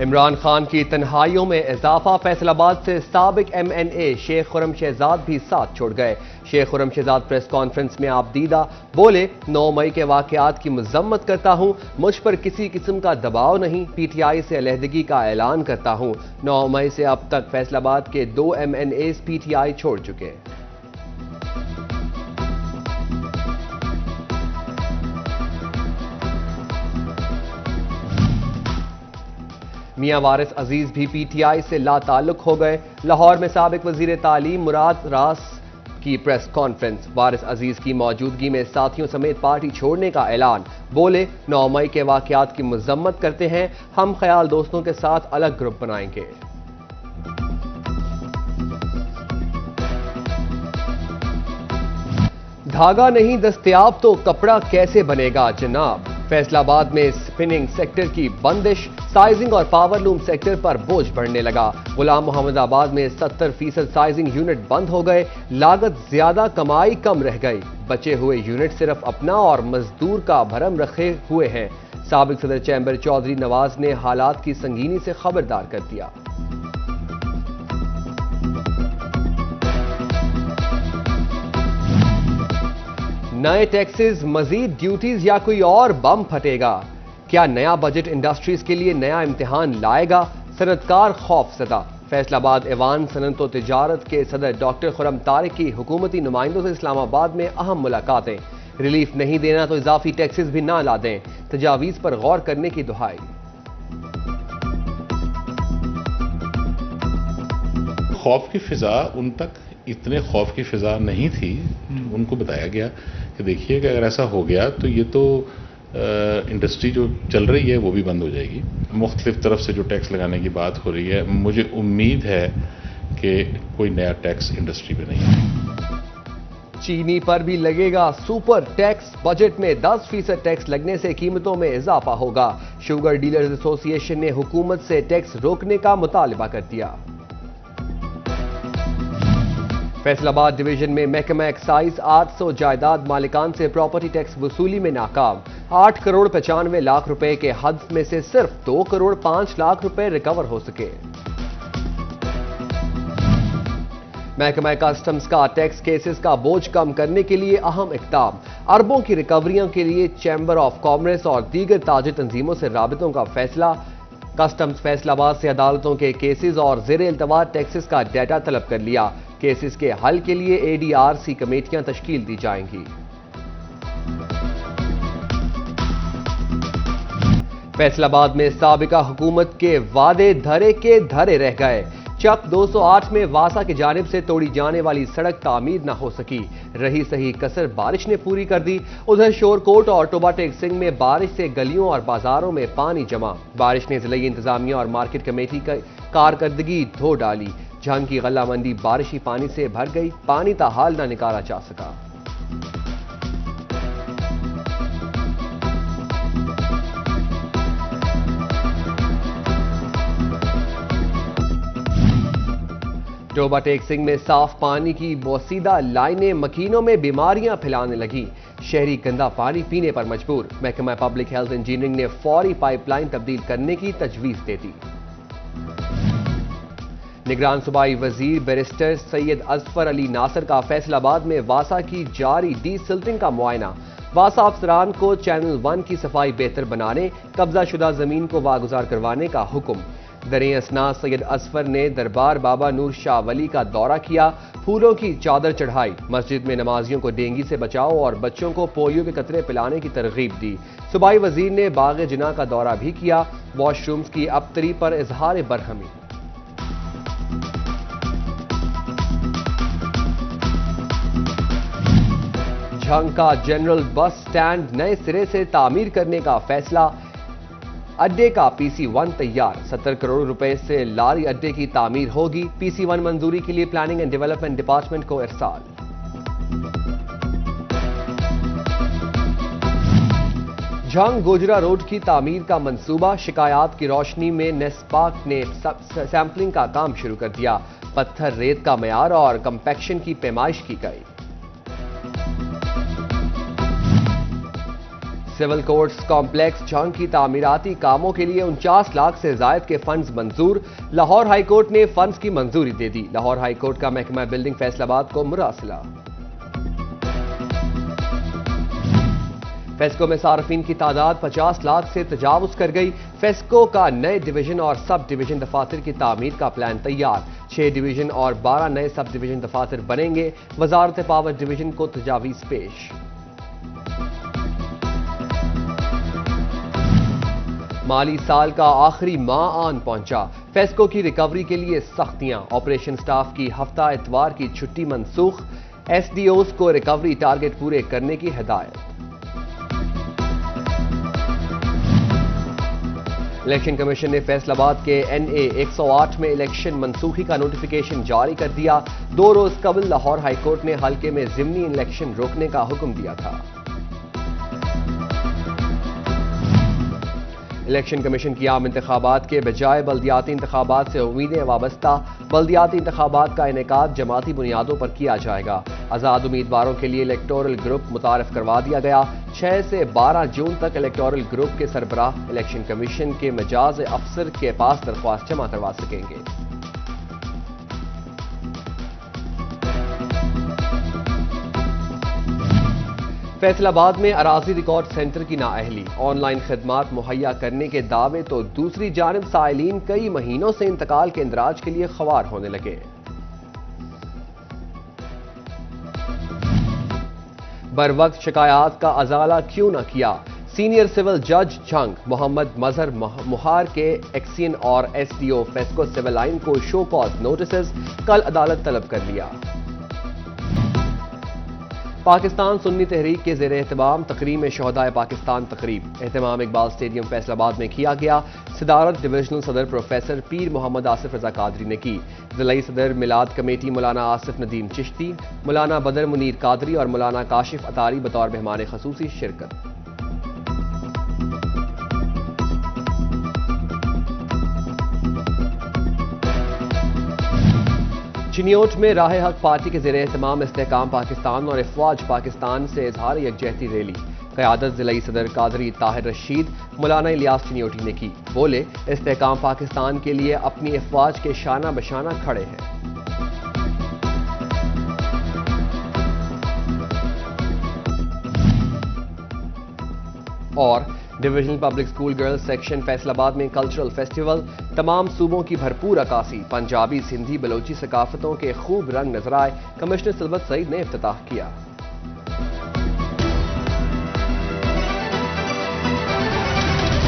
عمران خان کی تنہائیوں میں اضافہ، فیصل آباد سے سابق ایم این اے شیخ خرم شہزاد بھی ساتھ چھوڑ گئے۔ شیخ خرم شہزاد پریس کانفرنس میں آپ دیدہ بولے، 9 مئی کے واقعات کی مذمت کرتا ہوں، مجھ پر کسی قسم کا دباؤ نہیں، پی ٹی آئی سے علیحدگی کا اعلان کرتا ہوں۔ 9 مئی سے اب تک فیصل آباد کے 2 MNAs PTI چھوڑ چکے۔ میاں وارث عزیز بھی پی ٹی آئی سے لا تعلق ہو گئے۔ لاہور میں سابق وزیر تعلیم مراد راس کی پریس کانفرنس، وارث عزیز کی موجودگی میں ساتھیوں سمیت پارٹی چھوڑنے کا اعلان، بولے 9 مئی کے واقعات کی مذمت کرتے ہیں، ہم خیال دوستوں کے ساتھ الگ گروپ بنائیں گے۔ دھاگا نہیں دستیاب تو کپڑا کیسے بنے گا جناب؟ فیصل آباد میں سپننگ سیکٹر کی بندش، سائزنگ اور پاور لوم سیکٹر پر بوجھ بڑھنے لگا۔ غلام محمد آباد میں 70% سائزنگ یونٹ بند ہو گئے، لاگت زیادہ کمائی کم رہ گئی، بچے ہوئے یونٹ صرف اپنا اور مزدور کا بھرم رکھے ہوئے ہیں۔ سابق صدر چیمبر چودھری نواز نے حالات کی سنگینی سے خبردار کر دیا۔ نئے ٹیکسز، مزید ڈیوٹیز یا کوئی اور بم پھٹے گا؟ کیا نیا بجٹ انڈسٹریز کے لیے نیا امتحان لائے گا؟ صنعتکار خوف زدہ۔ فیصل آباد ایوان صنعت و تجارت کے صدر ڈاکٹر خرم طارق کی حکومتی نمائندوں سے اسلام آباد میں اہم ملاقاتیں، ریلیف نہیں دینا تو اضافی ٹیکسز بھی نہ لا دیں، تجاویز پر غور کرنے کی دہائی۔ خوف کی فضا ان تک اتنے خوف کی فضا نہیں تھی، ان کو بتایا گیا کہ دیکھیے کہ اگر ایسا ہو گیا تو یہ تو انڈسٹری جو چل رہی ہے وہ بھی بند ہو جائے گی۔ مختلف طرف سے جو ٹیکس لگانے کی بات ہو رہی ہے، مجھے امید ہے کہ کوئی نیا ٹیکس انڈسٹری پہ نہیں ہے۔ چینی پر بھی لگے گا سپر ٹیکس، بجٹ میں 10% ٹیکس لگنے سے قیمتوں میں اضافہ ہوگا۔ شوگر ڈیلرز ایسوسی ایشن نے حکومت سے ٹیکس روکنے کا مطالبہ کر دیا۔ فیصل آباد ڈویژن میں محکمہ ایکسائز 800 جائیداد مالکان سے پراپرٹی ٹیکس وصولی میں ناکام، 8 کروڑ 95 لاکھ روپے کے حد میں سے صرف 2 کروڑ 5 لاکھ روپے ریکور ہو سکے۔ محکمہ کسٹمز کا ٹیکس کیسز کا بوجھ کم کرنے کے لیے اہم اقدام، اربوں کی ریکوریوں کے لیے چیمبر آف کامرس اور دیگر تاجر تنظیموں سے رابطوں کا فیصلہ۔ کسٹمز فیصل آباد سے عدالتوں کے کیسز اور زیر التوا ٹیکسز کا ڈیٹا طلب کر لیا، کیسز کے حل کے لیے اے ڈی آر سی کمیٹیاں تشکیل دی جائیں گی۔ فیصل آباد میں سابقہ حکومت کے وعدے دھرے کے دھرے رہ گئے، چک 208 میں واسا کی جانب سے توڑی جانے والی سڑک تعمیر نہ ہو سکی، رہی صحیح کسر بارش نے پوری کر دی۔ ادھر شور کوٹ اور ٹوبا ٹیک سنگھ میں بارش سے گلیوں اور بازاروں میں پانی جمع، بارش نے ضلعی انتظامیہ اور مارکیٹ کمیٹی کی کارکردگی دھو ڈالی۔ جھنگ کی غلہ منڈی بارشی پانی سے بھر گئی، پانی تاحال نہ نکالا جا سکا۔ ٹوبا ٹیک سنگھ میں صاف پانی کی بوسیدہ لائنیں مکینوں میں بیماریاں پھیلانے لگیں، شہری گندا پانی پینے پر مجبور۔ محکمہ پبلک ہیلتھ انجینئرنگ نے فوری پائپ لائن تبدیل کرنے کی تجویز دے دی۔ نگران صوبائی وزیر بیرسٹر سید اظفر علی ناصر کا فیصل آباد میں واسا کی جاری ڈی سلٹنگ کا معائنہ، واسا افسران کو چینل 1 کی صفائی بہتر بنانے، قبضہ شدہ زمین کو واگزار کروانے کا حکم۔ دریں اثنا سید اظفر نے دربار بابا نور شاہ ولی کا دورہ کیا، پھولوں کی چادر چڑھائی، مسجد میں نمازیوں کو ڈینگی سے بچاؤ اور بچوں کو پولیو کے قطرے پلانے کی ترغیب دی۔ صوبائی وزیر نے باغ جناح کا دورہ بھی کیا، واش رومز کی ابتری پر اظہار برہمی۔ جھنگ کا جنرل بس سٹینڈ نئے سرے سے تعمیر کرنے کا فیصلہ، اڈے کا پی سی 1 تیار، 70 کروڑ روپے سے لاری اڈے کی تعمیر ہوگی، پی سی 1 منظوری کے لیے پلاننگ اینڈ ڈیولپمنٹ ڈپارٹمنٹ کو ارسال۔ جھنگ گوجرا روڈ کی تعمیر کا منصوبہ، شکایات کی روشنی میں نیسپاک نے سیمپلنگ کا کام شروع کر دیا، پتھر ریت کا معیار اور کمپیکشن کی پیمائش کی گئی۔ سول کورٹس کمپلیکس جھنگ کی تعمیراتی کاموں کے لیے 49 لاکھ سے زائد کے فنڈز منظور، لاہور ہائی کورٹ نے فنڈز کی منظوری دے دی۔ لاہور ہائی کورٹ کا محکمہ بلڈنگ فیصل آباد کو مراسلہ۔ فیسکو میں صارفین کی تعداد 50 لاکھ سے تجاوز کر گئی۔ فیسکو کا نئے ڈویژن اور سب ڈویژن دفاتر کی تعمیر کا پلان تیار، 6 ڈویژن اور 12 نئے سب ڈویژن دفاتر بنیں گے۔ وزارت پاور ڈویژن کو تجاویز پیش۔ مالی سال کا آخری ماہ آن پہنچا، فیسکو کی ریکوری کے لیے سختیاں، آپریشن سٹاف کی ہفتہ اتوار کی چھٹی منسوخ، ایس ڈی اوز کو ریکوری ٹارگٹ پورے کرنے کی ہدایت۔ الیکشن کمیشن نے فیصل آباد کے این اے 108 میں الیکشن منسوخی کا نوٹیفیکیشن جاری کر دیا۔ 2 روز قبل لاہور ہائی کورٹ نے حلقے میں ضمنی الیکشن روکنے کا حکم دیا تھا۔ الیکشن کمیشن کی عام انتخابات کے بجائے بلدیاتی انتخابات سے امیدیں وابستہ، بلدیاتی انتخابات کا انعقاد جماعتی بنیادوں پر کیا جائے گا۔ آزاد امیدواروں کے لیے الیکٹورل گروپ متعارف کروا دیا گیا۔ 6 سے 12 جون تک الیکٹورل گروپ کے سربراہ الیکشن کمیشن کے مجاز افسر کے پاس درخواست جمع کروا سکیں گے۔ فیصل آباد میں اراضی ریکارڈ سینٹر کی نااہلی، آن لائن خدمات مہیا کرنے کے دعوے تو دوسری جانب سائلین کئی مہینوں سے انتقال کے اندراج کے لیے خوار ہونے لگے۔ بروقت شکایات کا ازالہ کیوں نہ کیا؟ سینئر سول جج جھنگ محمد مظہر مہار کے ایکسین اور S D O FESCO civil line کو شو کاز نوٹسز، کل عدالت طلب کر لیا۔ پاکستان سنی تحریک کے زیر اہتمام تقریم شہدائے پاکستان تقریب، اہتمام اقبال اسٹیڈیم فیصل آباد میں کیا گیا۔ صدارت ڈویژنل صدر پروفیسر پیر محمد آصف رضا قادری نے کی۔ ضلعی صدر میلاد کمیٹی مولانا آصف ندیم چشتی، مولانا بدر منیر قادری اور مولانا کاشف اطاری بطور مہمان خصوصی شرکت۔ چنیوٹ میں راہ حق پارٹی کے زیر اہتمام استحکام پاکستان اور افواج پاکستان سے اظہار یکجہتی ریلی، قیادت ضلعی صدر قادری طاہر رشید مولانا الیاس چنیوٹی نے کی۔ بولے، استحکام پاکستان کے لیے اپنی افواج کے شانہ بشانہ کھڑے ہیں۔ اور divisional public school girls section Faisal آباد میں کلچرل فیسٹیول، تمام صوبوں کی بھرپور عکاسی، پنجابی، سندھی، بلوچی ثقافتوں کے خوب رنگ نظر آئے، کمشنر سلوت سعید نے افتتاح کیا۔